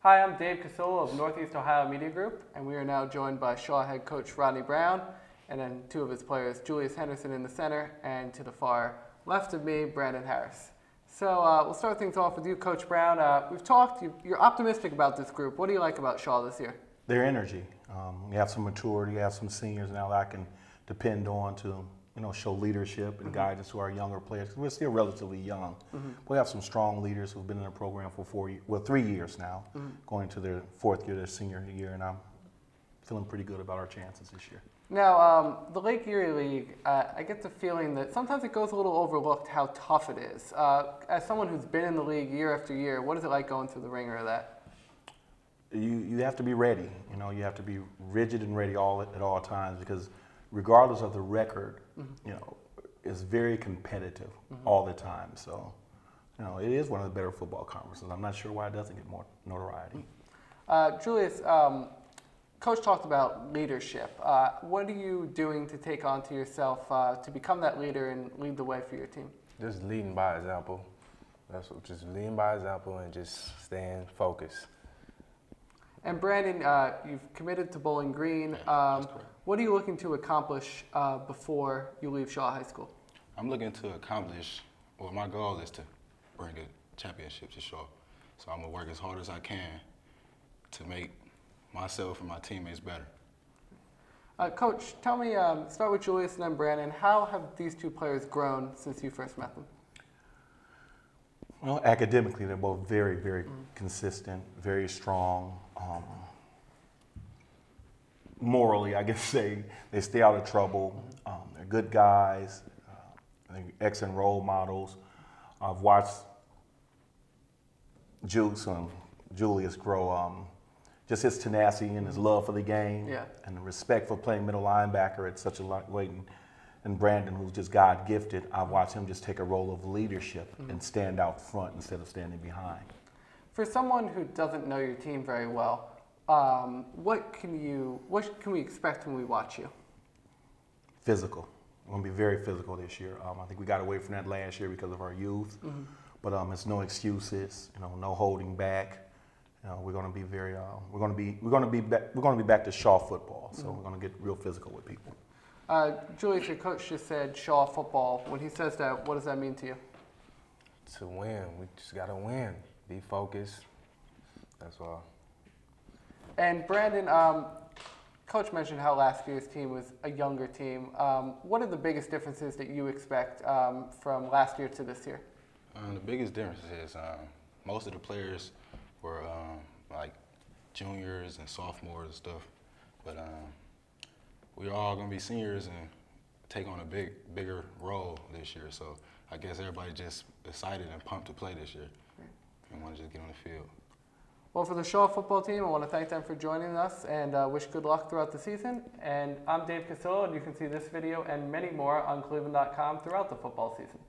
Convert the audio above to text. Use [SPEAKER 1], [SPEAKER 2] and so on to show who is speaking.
[SPEAKER 1] Hi, I'm Dave Casola of Northeast Ohio Media Group, and we are now joined by Shaw head coach Rodney Brown, and then two of his players, Julius Henderson in the center, and to the far left of me, Brandon Harris. So we'll start things off with you, Coach Brown. We've talked, you're optimistic about this group. What do you like about Shaw this year?
[SPEAKER 2] Their energy. You have some maturity, you have some seniors now that I can depend on to show leadership and guidance to our younger players. We're still relatively young. We have some strong leaders who've been in the program for 3 years now, going to their fourth year, their senior year, and I'm feeling pretty good about our chances this year.
[SPEAKER 1] Now, the Lake-Erie-League, I get the feeling that sometimes it goes a little overlooked how tough it is. As someone who's been in the league year after year, what is it like going through the ringer of that?
[SPEAKER 2] You have to be ready. You have to be rigid and ready at all times, because regardless of the record, it's very competitive all the time. So, it is one of the better football conferences. I'm not sure why it doesn't get more notoriety.
[SPEAKER 1] Julius, Coach talked about leadership. What are you doing to take on to yourself to become that leader and lead the way for your team?
[SPEAKER 3] Just leading by example. Just leading by example and just staying focused.
[SPEAKER 1] And Brandon, you've committed to Bowling Green. What are you looking to accomplish before you leave Shaw High School?
[SPEAKER 4] I'm looking to accomplish, well, my goal is to bring a championship to Shaw. So I'm going to work as hard as I can to make myself and my teammates better.
[SPEAKER 1] Coach, tell me, start with Julius and then Brandon, how have these two players grown since you first met them?
[SPEAKER 2] Well, academically, they're both very, very consistent, very strong. Morally, I guess they stay out of trouble. They're good guys. They're excellent role models. I've watched Julius grow, just his tenacity and his love for the game, and the respect for playing middle linebacker at such a weight. And Brandon, who's just God-gifted, I've watched him just take a role of leadership and stand out front instead of standing behind.
[SPEAKER 1] For someone who doesn't know your team very well, what can we expect when we watch you?
[SPEAKER 2] Physical. We're going to be very physical this year. I think we got away from that last year because of our youth, but it's no excuses. No holding back. We're going to be very. We're going to be back to Shaw football. So we're going to get real physical with people.
[SPEAKER 1] Julius, your coach just said Shaw football. When he says that, what does that mean to you?
[SPEAKER 3] To win, we just got to win. Be focused. That's all.
[SPEAKER 1] And Brandon, Coach mentioned how last year's team was a younger team. What are the biggest differences that you expect from last year to this year?
[SPEAKER 4] The biggest difference is most of the players were like juniors and sophomores and stuff, but we're all going to be seniors and take on a bigger role this year. So I guess everybody just excited and pumped to play this year and want to just get on the field.
[SPEAKER 1] Well, for the Shaw football team, I want to thank them for joining us and wish good luck throughout the season. And I'm Dave Casola, and you can see this video and many more on cleveland.com throughout the football season.